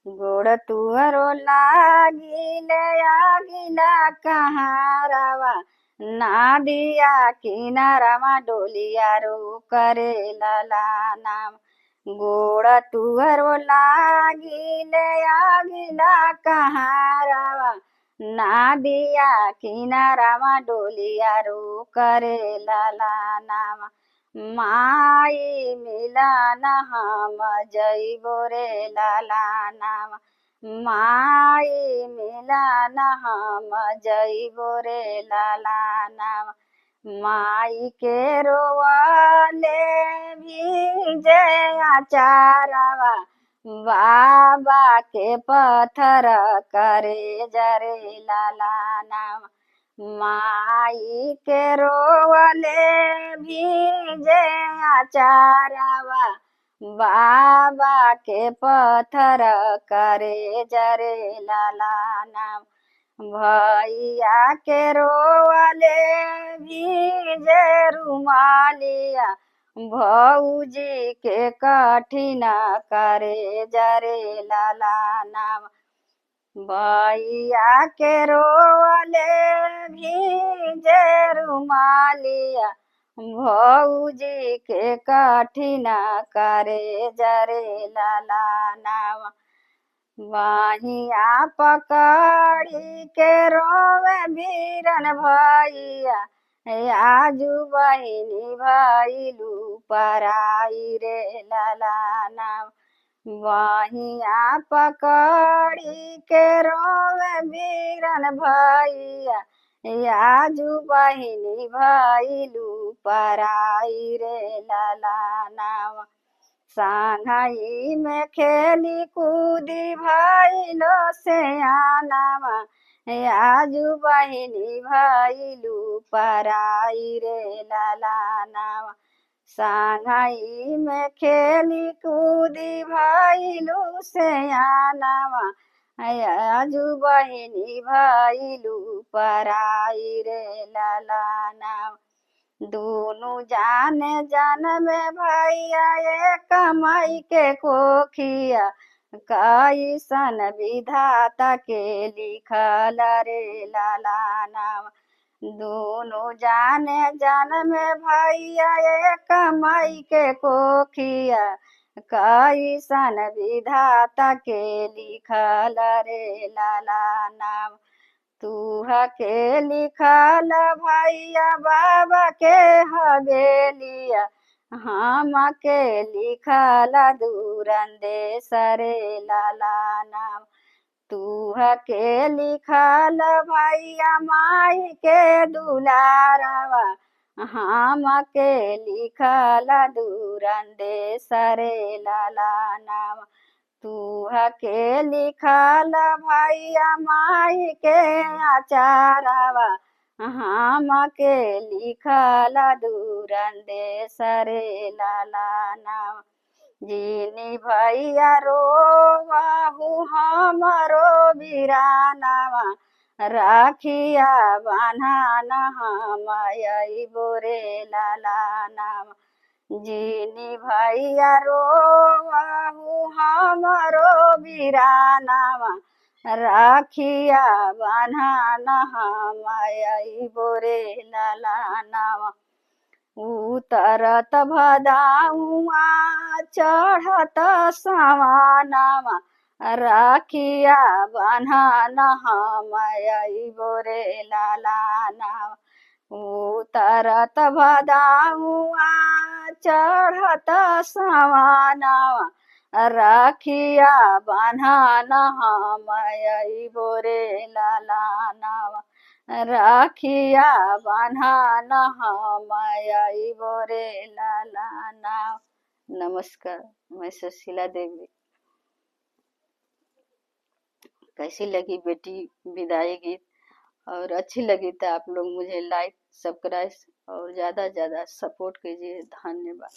गोड़ तुअरो लागिले आगिला कहारवा नादिया किनारामा डोलिया रो करे लाला नाम। गोड़ तुअरो लागिले आगिला कहारवा नादिया किनारामा डोलिया रो करे लाला नाम। माई मिलन हम जइबो रे लाला नाम। माई मिलन हम जइबो रे लाला नाम। माई के रोवले भीजे आचारवा बाबा के पत्थर करे जरे लाला नाम। माई के रोवले भीजे आचारवा बाबा के पत्थर करे जरे लाला नाम। भैया के रोवले भीजे रुमालिया भौजी के कठिन करे जरे लाला नाम। भैया के रोवले भीजे रुमालिया भौजी के कठिन करे जरे लाला नाम। बहिया पकड़ी के रोवे बीरन भैया आजू बहिनी भैलू पराई रे लाला नाम। बहिया पकड़ी के रोवे बीरन भैया आजू बहिनी भैलू पराई रे लाला नाम। सांघाई में खेली कूदी भैलो सयानामा आजू बहिनी भैलू पराई रे लाला नाम। सांघाई में खेली कूदी भैलू सयानामा आजू बहिनी भैलू पराई रे लाला नाम। दूनु जाने जान में भैया एक माई के कोखिया कैसन विधाता के लिखल रे लाला नाम। दोनों जाने जान में भैया एक माई के कोखिया कैसन विधाता के लिखल रे लाला नाम। तूह के लिखल भैया बाबा के हवेलिया हम के लिखल दूरंदेश रे लाला नाम। तूह के लिखल भैया माई के दुलारवा हम के लिखल दूरंदेश रे लाला नाम। तूह के लिखल भैया माई के आचारवा हम के लिखल दूरंदेश रे लाला नाम। जीनी भैया रोवाहू हमरो बिरानावा राखिया बान्हान हम अइबो रे लाला नाम। जीनी भैया रोवाहू हमरो बिरानावा राखिया बान्हान हम अइबो रे लाला नाम। उतरत भदाउआ चढ़त सवानावा राखिया बान्हान हम अइबो रे लाला नाम। उतरत भदाउआ चढ़त सवानावा राखिया बान्हान हम अइबो रे लाला नाम। राखिया बान्हान हम अइबो रे लाला नाम। नमस्कार, मैं सुशीला देवी। कैसी लगी बेटी विदाई गीत? और अच्छी लगी तो आप लोग मुझे लाइक सब्सक्राइब और ज़्यादा से ज़्यादा सपोर्ट कीजिए। धन्यवाद।